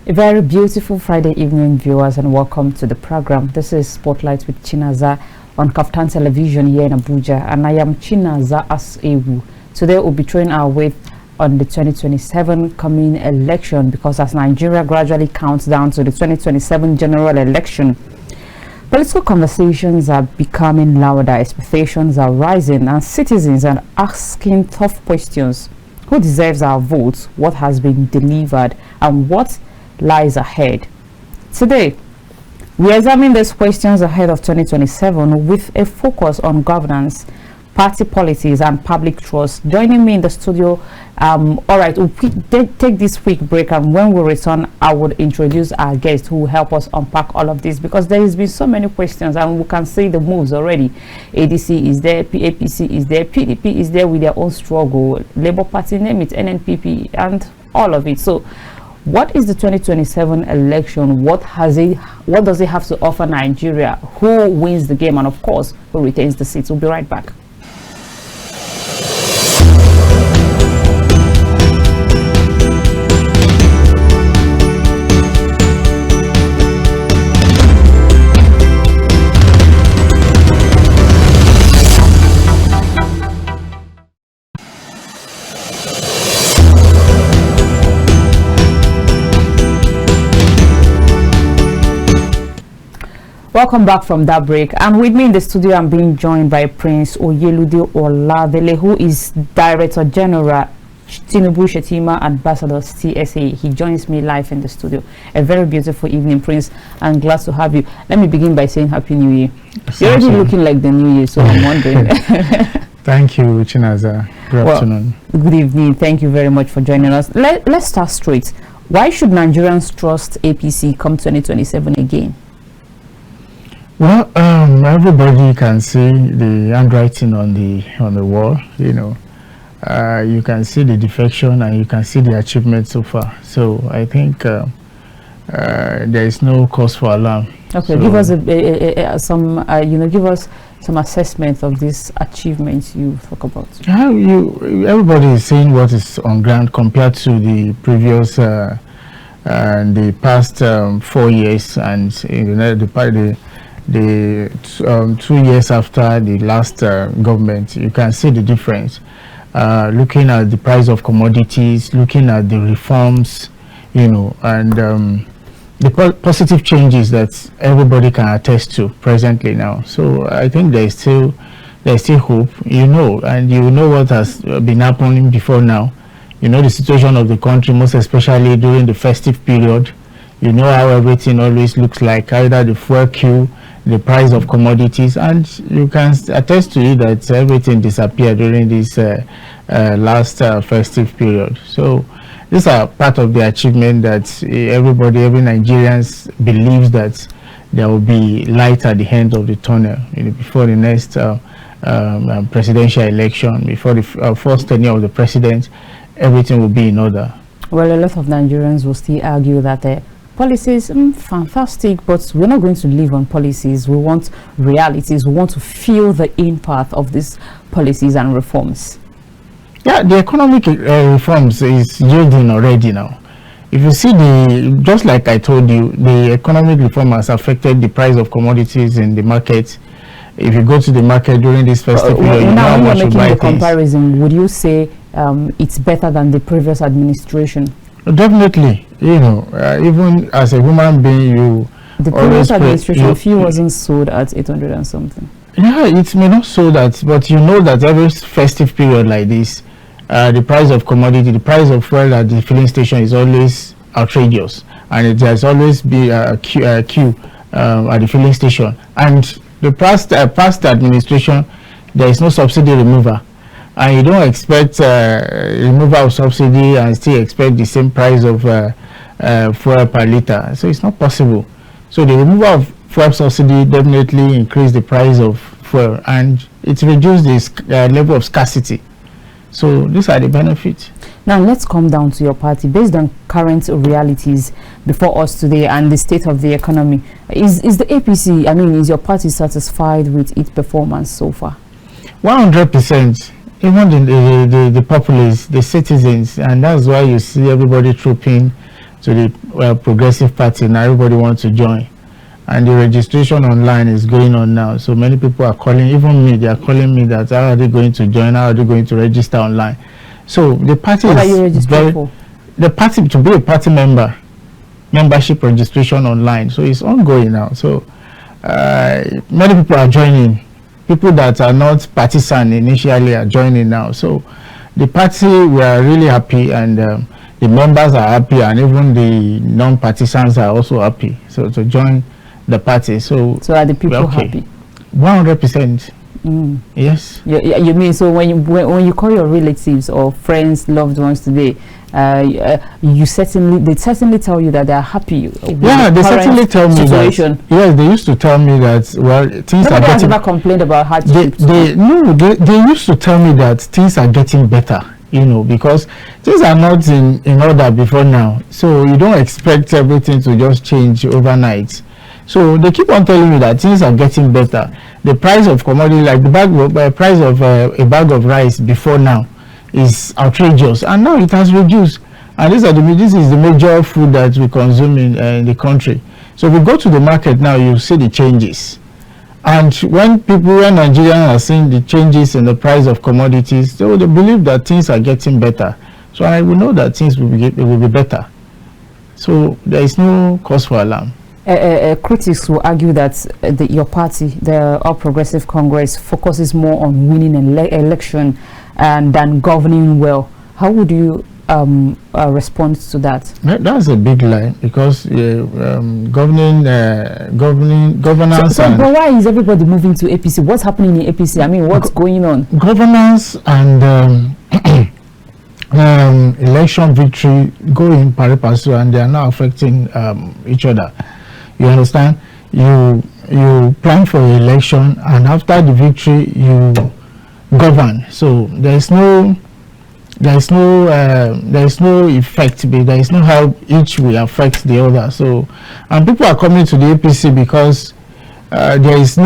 A very beautiful Friday evening, viewers, and welcome to the program. This is Spotlight with Chinaza on Kaftan Television here in Abuja, and I am Chinaza As-Ewu. Today we'll be throwing our weight on the 2027 coming election, because as Nigeria gradually counts down to the 2027 general election, political conversations are becoming louder, expectations are rising, and citizens are asking tough questions. Who deserves our votes? What has been delivered? And what lies ahead? Today, we examine these questions ahead of 2027 with a focus on governance, party politics, and public trust. Joining me in the studio, all right, we'll take this quick break, and when we return, I would introduce our guest who will help us unpack all of this, because there has been so many questions and we can see the moves already. ADC is there, APC is there, PDP is there with their own struggle, Labour Party, name it, NNPP, and all of it. So what is the 2027 election? What does it have to offer Nigeria? Who wins the game? And of course, who retains the seats? We'll be right back. Welcome back from that break, and with me in the studio I'm being joined by Prince Oyelude Oladele, who is Director General Tinubu Shetima Ambassadors TSA. He joins me live in the studio. A very beautiful evening, Prince. I'm glad to have you. Let me begin by saying Happy New Year. You're already looking like the New Year, so I'm wondering. Thank you, Chinaza. Good afternoon. Good evening. Thank you very much for joining us. Let's start straight. Why should Nigerians trust APC come 2027 again? Well, everybody can see the handwriting on the wall. You know, you can see the defection and you can see the achievements so far. So I think there is no cause for alarm. Okay, so give us give us some assessment of these achievements you talk about. Everybody is seeing what is on ground compared to the previous the past 4 years, and the 2 years after the last government. You can see the difference. Looking at the price of commodities, looking at the reforms, you know, and the positive changes that everybody can attest to presently now. So I think there's still hope, you know, and you know what has been happening before now. You know the situation of the country, most especially during the festive period. You know how everything always looks like, either the fuel queue, the price of commodities, and you can attest to it that everything disappeared during this last festive period. So these are part of the achievement that every Nigerians believes that there will be light at the end of the tunnel, you know, before the next presidential election, before the first tenure of the president. Everything will be in order. Well, a lot of Nigerians will still argue that policies, fantastic, but we're not going to live on policies. We want realities. We want to feel the impact of these policies and reforms. Yeah, the economic reforms is yielding already now. If you see just like I told you, the economic reform has affected the price of commodities in the market. If you go to the market during this festive period, you know how much you buy things. Now, when you're making the comparison, would you say it's better than the previous administration? Definitely, you know, even as a human being, the previous administration fuel wasn't sold at 800 and something. Yeah, it may not sold at, but you know that every festive period like this, the price of commodity, the price of fuel at the filling station is always outrageous, and it has always been a queue at the filling station. And the past administration, there is no subsidy remover. And you don't expect removal of subsidy and still expect the same price of fuel per liter. So it's not possible. So the removal of fuel subsidy definitely increased the price of fuel, and it reduced the level of scarcity. So these are the benefits. Now let's come down to your party. Based on current realities before us today and the state of the economy, is the APC, is your party satisfied with its performance so far? 100%. Even the populace, the citizens, and that's why you see everybody trooping to the Progressive Party. Now everybody wants to join, and the registration online is going on now. So many people are calling, even me, they are calling me that how are they going to join, how are they going to register online. So the party what are you registering for? The party, to be a party member, membership registration online. So it's ongoing now. So many people are joining. People that are not partisan initially are joining now. So the party, we are really happy, and the members are happy, and even the non-partisans are also happy. So to join the party. So are the people happy? 100%. Yes. You mean, so when you call your relatives or friends, loved ones today, they certainly tell you that they are happy. Yeah, they certainly tell me situation. That. Yes, they used to tell me that. Well, things Nobody are getting. has ever complained about hardship. They used to tell me that things are getting better. You know, because things are not in order before now. So you don't expect everything to just change overnight. So they keep on telling me that things are getting better. The price of commodity, like the price of a bag of rice before now, is outrageous, and now it has reduced. And this is the major food that we consume in the country. So if we go to the market now, you see the changes. And when Nigerians are seeing the changes in the price of commodities, they believe that things are getting better. So I will know that things will be better. So there is no cause for alarm. Critics will argue that your party, the All Progressive Congress, focuses more on winning an election than governing well. How would you respond to that? That's a big lie, because governance. But why is everybody moving to APC? What's happening in APC? I mean, what's going on? Governance and election victory go in pari passu, and they are now affecting each other. You understand? You plan for an election, and after the victory you govern. So there is no effect, but there is no how each will affect the other. So, and people are coming to the APC because there is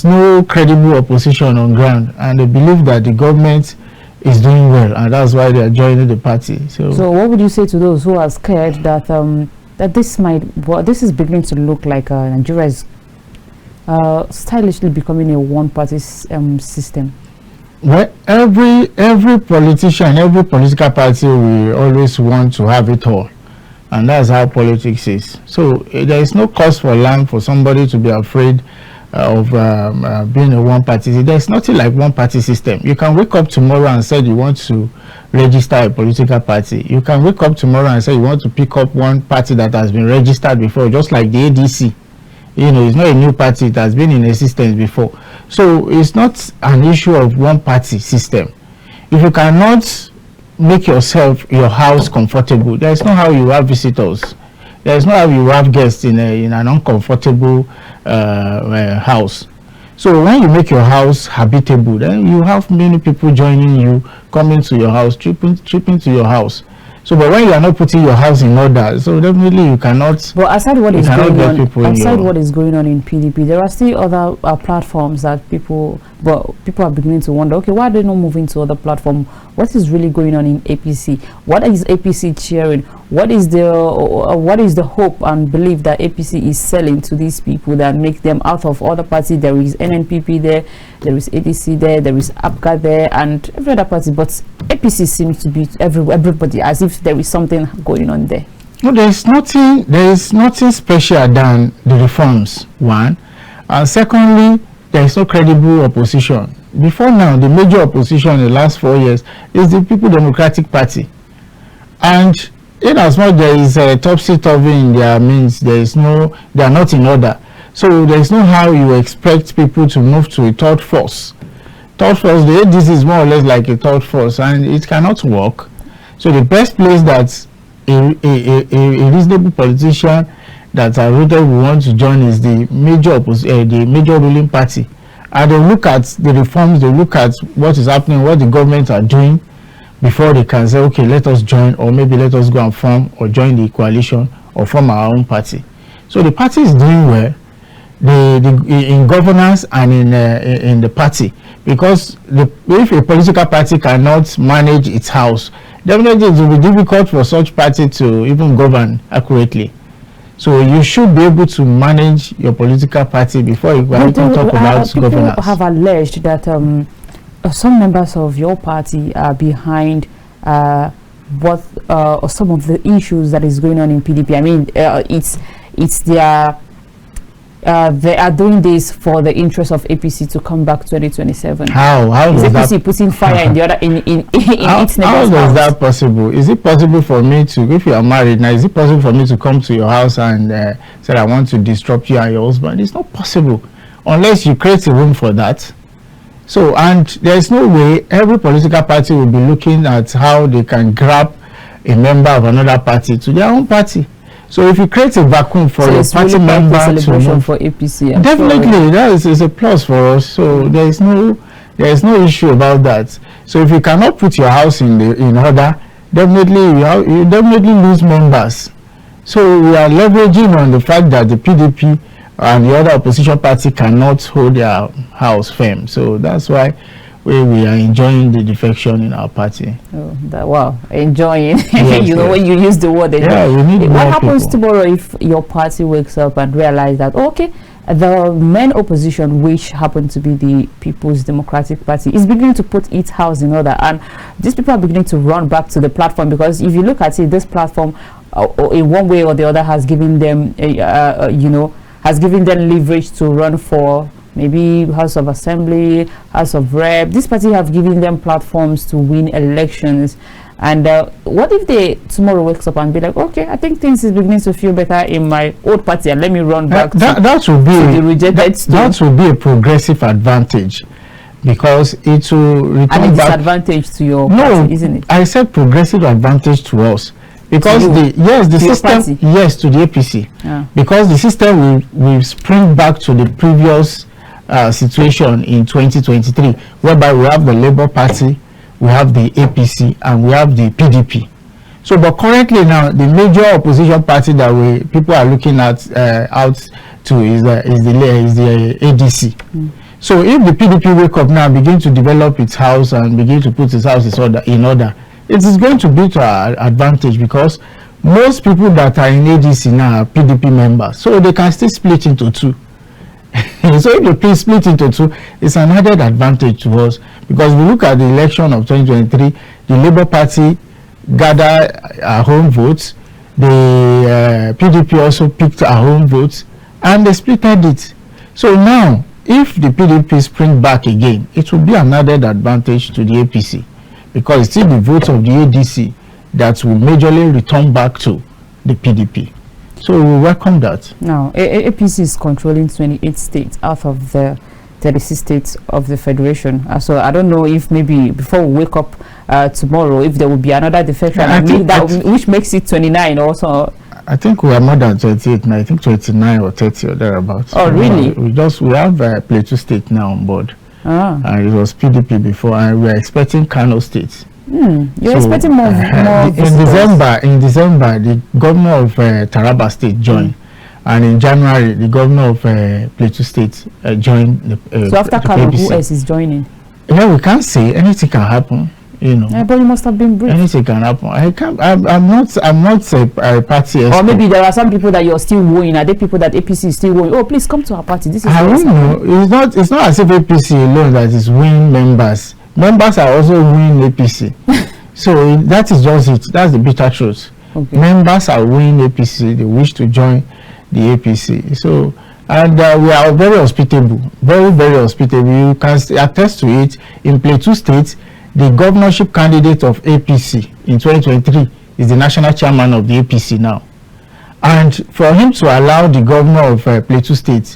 no credible opposition on ground, and they believe that the government is doing well, and that's why they are joining the party. So what would you say to those who are scared that that this is beginning to look like Nigeria is stylishly becoming a one-party system? Well, every politician, every political party will always want to have it all, and that's how politics is. So there is no cause for alarm for somebody to be afraid of being a one-party. There's nothing like one-party system. You can wake up tomorrow and say you want to register a political party. You can wake up tomorrow and say you want to pick up one party that has been registered before, just like the ADC. You know, it's not a new party, it has been in existence before. So it's not an issue of one party system. If you cannot make your house comfortable, there's no how you have visitors. There's no how you have guests in an uncomfortable house. So when you make your house habitable, then you have many people joining you, coming to your house, tripping to your house. So, but when you are not putting your house in order, so definitely you cannot. But aside what is going on, what is going on in PDP, there are still other platforms that people are beginning to wonder. Okay, why are they not moving to other platforms? What is really going on in APC? What is APC cheering? What is the hope and belief that APC is selling to these people that make them out of other parties? There is NNPP there is ADC there is APGA there, and every other party. But APC seems to be everybody, as if there is something going on there. No, there is nothing special than the reforms, one, and secondly, there is no credible opposition. Before now, the major opposition in the last 4 years is the People Democratic Party, and in as much there is a topsy-turvy in their means, they are not in order. So there is no how you expect people to move to a third force. Third force, the ADC is more or less like a third force, and it cannot work. So the best place that a reasonable politician that are rooted will want to join is the major ruling party, and they look at the reforms, they look at what is happening, what the government are doing, before they can say, okay, let us join, or maybe let us go and form or join the coalition or form our own party. So the party is doing well. in governance and in the party, because if a political party cannot manage its house, definitely it will be difficult for such party to even govern accurately. So you should be able to manage your political party before you can talk about governance. People have alleged that some members of your party are behind what or some of the issues that is going on in PDP. I mean, it's their they are doing this for the interest of APC to come back 2027. How is does APC that putting fire in the other in its neighbor's how does house? that possible? Is it possible for me to, if you are married now, is it possible for me to come to your house and say I want to disrupt you and your husband? It's not possible unless you create a room for that. So, and there is no way every political party will be looking at how they can grab a member of another party to their own party. So if you create a vacuum for your party really member to move, for APC, definitely that is a plus for us. So there is no issue about that. So if you cannot put your house in order, definitely you definitely lose members. So we are leveraging on the fact that the PDP and the other opposition party cannot hold their house firm. So that's why we are enjoying the defection in our party. Oh, wow, enjoying. Yes, you know, when you use the word enjoy. Yeah, we need what more happens people. tomorrow if your party wakes up and realize that, okay, the main opposition, which happen to be the People's Democratic Party, is beginning to put its house in order, and these people are beginning to run back to the platform? Because if you look at it, this platform in one way or the other has given them has given them leverage to run for maybe House of Assembly, House of Rep. This party have given them platforms to win elections. And what if they tomorrow wakes up and be like, okay, I think things is beginning to feel better in my old party, and let me run back that will be the rejected that will be a progressive advantage, because it will return and a back. disadvantage to your party, isn't it? I said progressive advantage to us, because the system, yes, to the APC, because the system will spring back to the previous situation in 2023, whereby we have the Labour Party, we have the APC, and we have the PDP. So, but currently now, the major opposition party that people are looking at out to is the ADC. So, if the PDP wake up now and begin to develop its house and begin to put its house in order, it is going to be to our advantage, because most people that are in ADC now are PDP members, so they can still split into two. So if they split into two, it's an added advantage to us, because we look at the election of 2023, the Labour Party gathered our home votes, the PDP also picked our home votes, and they splitted it. So now, if the PDP spring back again, it will be an added advantage to the APC, because it's still the votes of the ADC that will majorly return back to the PDP. So we welcome that. Now, APC is controlling 28 states out of the 36 states of the federation. So I don't know if maybe before we wake up tomorrow, if there will be another defection, which makes it 29 also. I think we are more than 28 now. I think 29 or 30 or thereabouts. Oh, really? We have Plateau State now on board. And it was PDP before, and we are expecting Kano State. You're expecting more in December, the governor of Taraba State joined, and in January, the governor of Plateau State joined. So after Kano, who else is joining? Yeah, we can't say. Anything can happen. You know. But you must have been briefed. Anything can happen. I'm not a party expert. Or maybe there are some people that you're still wooing. Are there people that APC is still wooing? Oh, please come to our party. This is. I don't know. It's not as if APC alone that is winning members. Members are also winning APC. So that is just it. That's the bitter truth. Okay. Members are winning APC. They wish to join the APC. So, and we are very hospitable. Very, very hospitable. You can attest to it. In Plateau State, the governorship candidate of APC in 2023 is the national chairman of the APC now. And for him to allow the governor of Plateau State,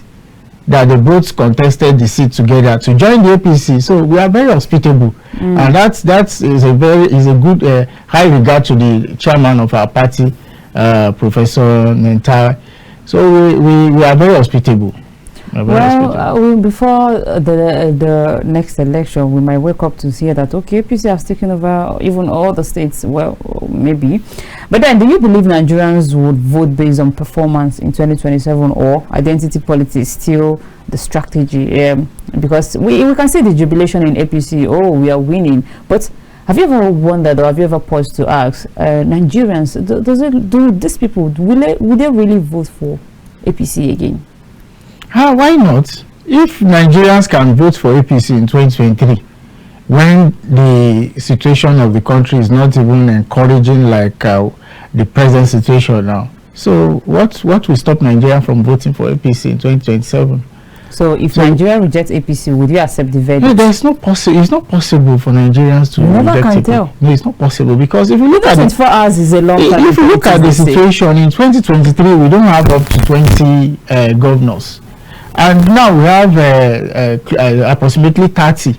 that the both contested the seat together to join the APC, so we are very hospitable, and that is a good high regard to the chairman of our party, Professor Nentai. So we are very hospitable. Well, before the next election, we might wake up to hear that, okay, APC has taken over even all the states. Well, maybe. But then, do you believe Nigerians would vote based on performance in 2027, or identity politics still the strategy? Because we can see the jubilation in APC. Oh, we are winning. But have you ever wondered, or have you ever paused to ask, Nigerians, do these people, will they really vote for APC again? Why not? If Nigerians can vote for APC in 2023, when the situation of the country is not even encouraging like the present situation now, so what will stop Nigeria from voting for APC in 2027? So if Nigeria rejects APC, would you accept the verdict? No, there's no it's not possible for Nigerians to never can tell. No, it's not possible, because if you look at 24 hours is a long time. If you look at the situation in 2023, we don't have up to 20 governors, and now we have approximately 30,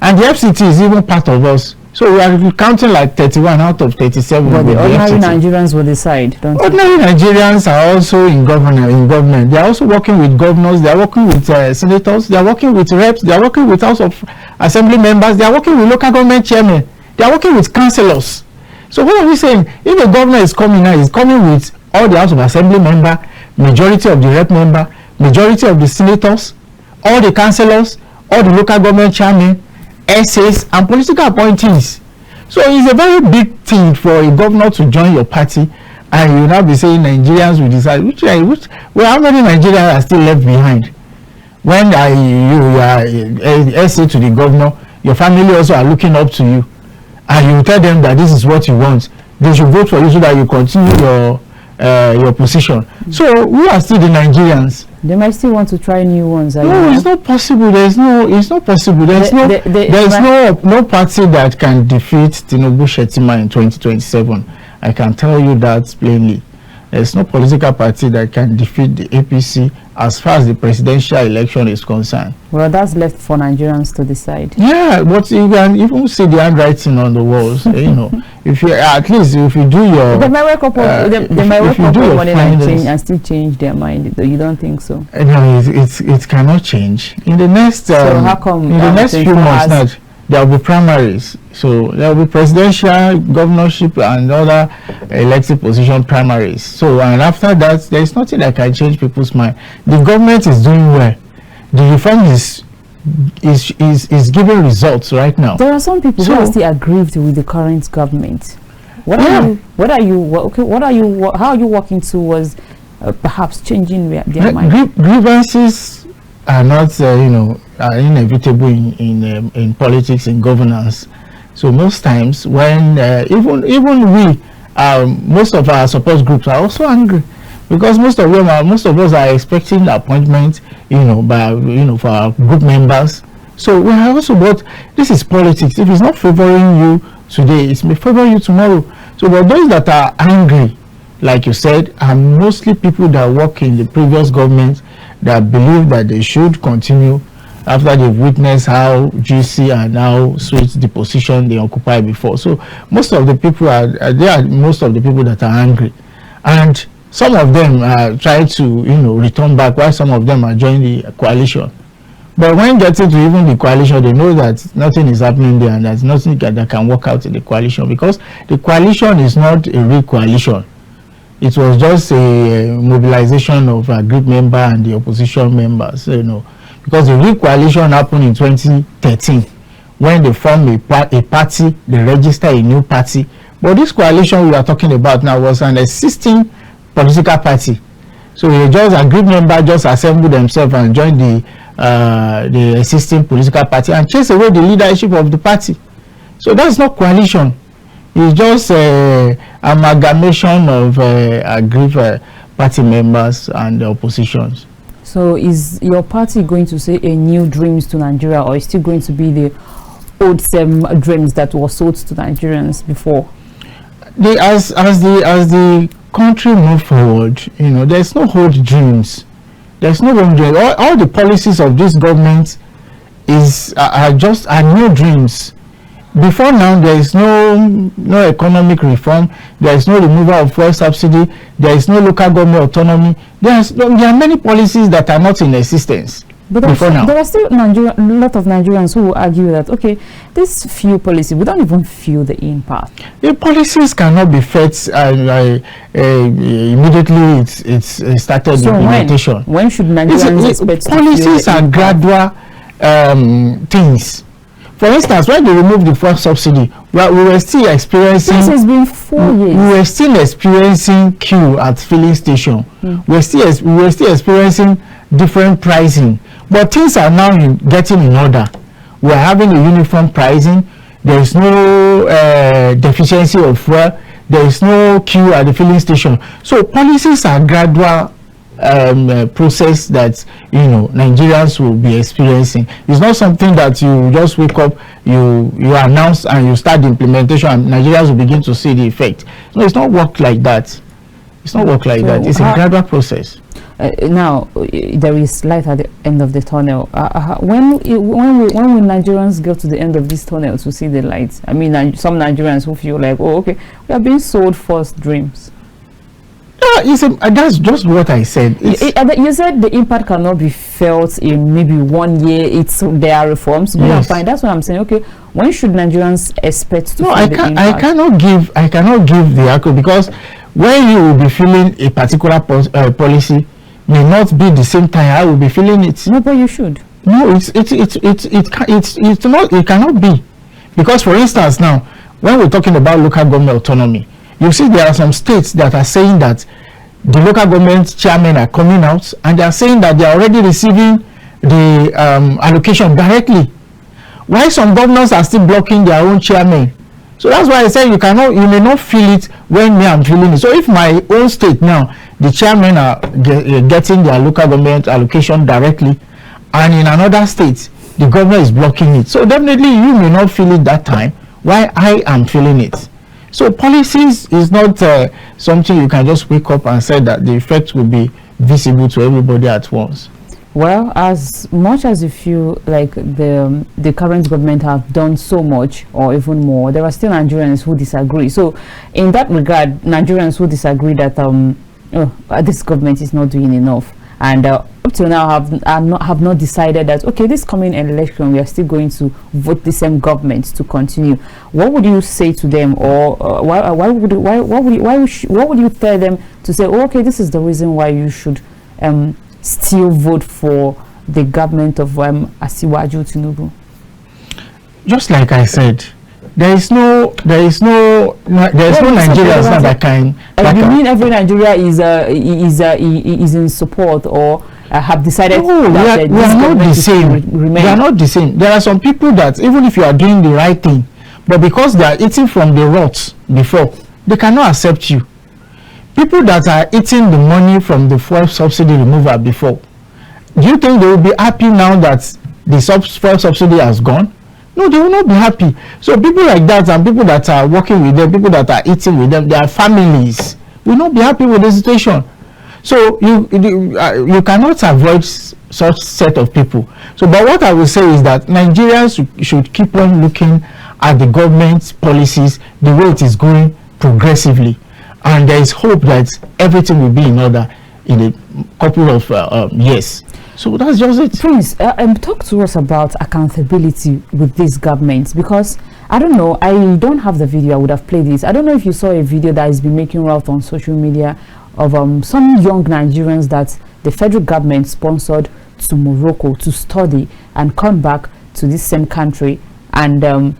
and the FCT is even part of us. So we are counting like 31 out of 37. But the ordinary Nigerians will decide, don't ordinary Nigerians are also in government. They are also working with governors. They are working with senators. They are working with reps. They are working with House of Assembly members. They are working with local government chairmen. They are working with councillors. So what are we saying? If the governor is coming now, he's coming with all the House of Assembly member, majority of the rep member, majority of the senators, all the councillors, all the local government chairmen, essays, and political appointees. So it's a very big thing for a governor to join your party, and you now be saying Nigerians will decide how many Nigerians are still left behind. When you are essay to the governor, your family also are looking up to you, and you tell them that this is what you want. They should vote for you so that you continue your position. So we are still the Nigerians. They might still want to try new ones. No, it's not possible. It's not possible. There's no party that can defeat Tinubu Shettima in 2027. I can tell you that plainly. There's no political party that can defeat the APC as far as the presidential election is concerned. Well, that's left for Nigerians to decide. Yeah, but you can even see the handwriting on the walls. You know, if you at least if you do your, they might wake up. They might wake up one morning and still change their mind. You don't think so? No, it cannot change in the next. So how come in the next few months now? There will be primaries, so there will be presidential, governorship, and other elected position primaries. So, and after that, there is nothing that can change people's mind. The government is doing well. The reform is giving results right now. There are some people who are still aggrieved with the current government. How are you working towards perhaps changing their mind? Grievances are not, are inevitable in politics, in governance. So most times when even we, most of our support groups are also angry, because most of us are expecting appointment, for our group members. So we are also, but this is politics. If it's not favoring you today, it may favor you tomorrow. So but those that are angry, like you said, are mostly people that work in the previous government, that believe that they should continue after they've witnessed how juicy and how sweet the position they occupy before. So most of the people most of the people that are angry, and some of them try to return back, while some of them are joining the coalition. But when getting to even the coalition, they know that nothing is happening there, and there's nothing that can work out in the coalition, because the coalition is not a real coalition. It was just a mobilization of a group member and the opposition members, because the real coalition happened in 2013 when they formed a party, they registered a new party. But this coalition we are talking about now was an existing political party. So a group member just assembled themselves and joined the existing political party and chased away the leadership of the party. So that's not coalition. It's just amalgamation of aggrieved party members and the oppositions. So is your party going to say a new dreams to Nigeria, or is still going to be the old same dreams that were sold to Nigerians before? As the country move forward, there's no old dreams. There's no old dreams. All the policies of this government are new dreams. before now, there is no economic reform. There is no removal of fuel subsidy. There is no local government autonomy. There are many policies that are not in existence. But there are still a lot of Nigerians who will argue that, okay, this fuel policy, we don't even feel the impact. The policies cannot be felt immediately it's started implementation. When should Nigerians expect policies are gradual things. For instance, when they removed the fuel subsidy, we were still experiencing. This has been 4 years. We were still experiencing queue at filling station. We were still experiencing different pricing. But things are now getting in order. We are having a uniform pricing. There is no deficiency of fuel. There is no queue at the filling station. So policies are gradual process that Nigerians will be experiencing. It's not something that you just wake up, you announce and you start the implementation and Nigerians will begin to see the effect. No, it's not work like that. It's not work like that. It's a gradual process. Now there is light at the end of the tunnel. When will Nigerians get to the end of this tunnel to see the light? I mean, some Nigerians who feel like, oh, okay, we are being sold false dreams. That's just what I said. You said the impact cannot be felt in maybe 1 year. There are reforms. Yes. Fine. That's what I'm saying. Okay, when should Nigerians expect to feel the impact? I cannot give the accurate, because when you will be feeling a particular policy may not be the same time I will be feeling it. No, but you should. No, it cannot be, because for instance now, when we're talking about local government autonomy, you see there are some states that are saying that the local government chairmen are coming out and they are saying that they are already receiving the allocation directly, while some governors are still blocking their own chairmen. So that's why I say you may not feel it when I'm feeling it. So if my own state now, the chairmen are getting their local government allocation directly, and in another state the governor is blocking it, so definitely you may not feel it that time, while I am feeling it. So policies is not something you can just wake up and say that the effect will be visible to everybody at once. Well, as much as you feel like the current government have done so much or even more, there are still Nigerians who disagree. So in that regard, Nigerians who disagree that this government is not doing enough, and up till now have not decided that, okay, this coming election we are still going to vote the same government to continue. What would you say to them, or what would you tell them to say, oh, okay, this is the reason why you should still vote for the government of Asiwaju Tinubu? Just like I said, there is no Nigerians that can. You mean every Nigeria is in support or have decided? No, that we are not the same. We are not the same. There are some people that even if you are doing the right thing, but because they are eating from the rot before, they cannot accept you. People that are eating the money from the fuel subsidy removal before, do you think they will be happy now that the fuel subsidy has gone? No, they will not be happy. So people like that and people that are working with them, people that are eating with them, their families will not be happy with the situation. So you cannot avoid such set of people. So, but what I will say is that Nigerians should keep on looking at the government's policies, the way it is going progressively, and there is hope that everything will be in order in a couple of years. So that's just it. Prince, talk to us about accountability with this government, because I don't know, I don't have the video. I would have played this. I don't know if you saw a video that has been making rounds on social media of some young Nigerians that the federal government sponsored to Morocco to study and come back to this same country and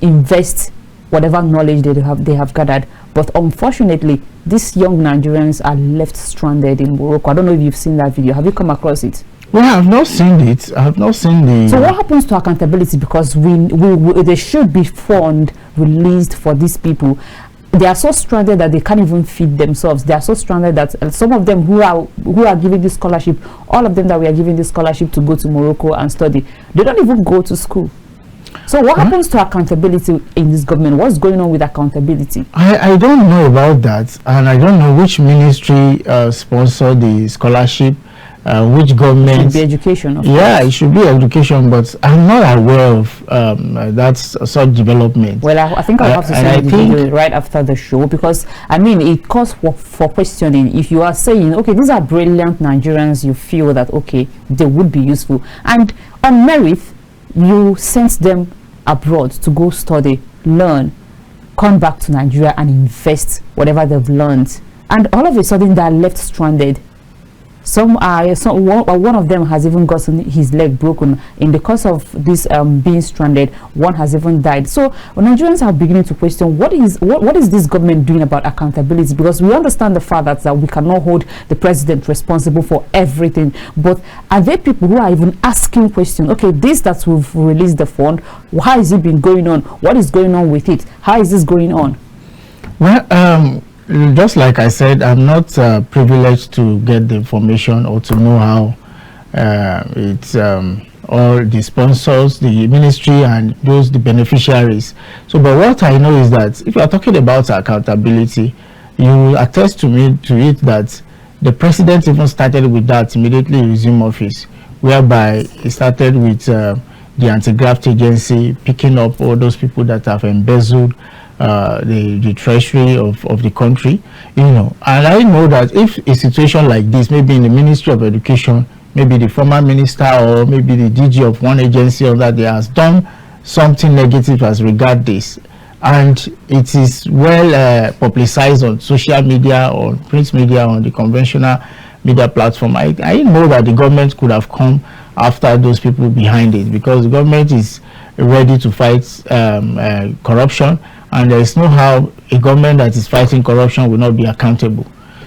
invest whatever knowledge they have gathered. But unfortunately, these young Nigerians are left stranded in Morocco. I don't know if you've seen that video. Have you come across it? Well, I have not seen it. I have not seen the... So what happens to accountability? Because there should be fund released for these people. They are so stranded that they can't even feed themselves. They are so stranded that some of them who are giving this scholarship, all of them that we are giving this scholarship to go to Morocco and study, they don't even go to school. So what happens to accountability in this government? What's going on with accountability? I don't know about that, and I don't know which ministry sponsored the scholarship. which government should be education, of yeah, course. it should be education, but I'm not aware of that's such development. Well, I think I'll have to send you the video right after the show, because I mean it calls for questioning. If you are saying, okay, these are brilliant Nigerians, you feel that okay, they would be useful, and on merit you sent them abroad to go study, learn, come back to Nigeria and invest whatever they've learned, and all of a sudden they are left stranded. One of them has even gotten his leg broken in the course of this being stranded. One has even died. So Nigerians are beginning to question what is this government doing about accountability, because we understand the fact that we cannot hold the president responsible for everything, but are there people who are even asking questions? Okay, this that we've released the fund, how has it been going on? What is going on with it? How is this going on? Well, just like I said, I'm not privileged to get the information or to know how it's all the sponsors, the ministry, and the beneficiaries. So, but what I know is that if you are talking about accountability, you attest to me to it that the president even started with that immediately he resumed office, whereby he started with the anti-graft agency picking up all those people that have embezzled the treasury of the country, and I know that if a situation like this, maybe in the Ministry of Education, maybe the former minister or maybe the DG of one agency or that they has done something negative as regard this, and it is well publicized on social media or print media, on the conventional media platform, I know that the government could have come after those people behind it, because the government is ready to fight corruption, and there is no how a government that is fighting corruption will not be accountable.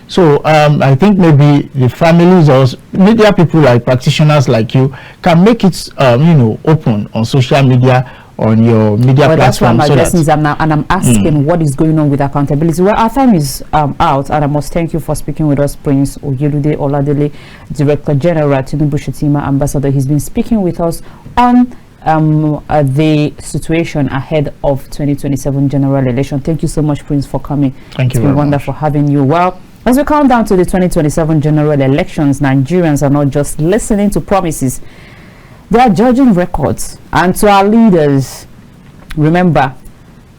So I think maybe the families or media people like practitioners like you can make it open on social media, on your media platform. That's why I'm addressing them now, and I'm asking what is going on with accountability. Well, our time is out, and I must thank you for speaking with us, Prince Oyelude Oladele, Director General, Tinubu Shetima Ambassador. He's been speaking with us on the situation ahead of 2027 general election. Thank you so much, Prince, for coming. Thank you. It's been wonderful having you. Well, as we count down to the 2027 general elections, Nigerians are not just listening to promises, they are judging records. And to our leaders, remember,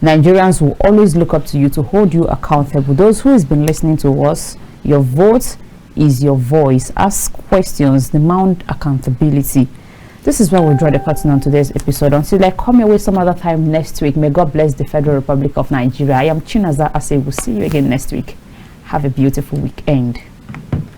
Nigerians will always look up to you to hold you accountable. Those who has been listening to us, your vote is your voice. Ask questions, demand accountability. This is where we'll draw the curtain on today's episode. Until I come your way some other time next week, may God bless the Federal Republic of Nigeria. I am Chinaza Ase. We'll see you again next week. Have a beautiful weekend.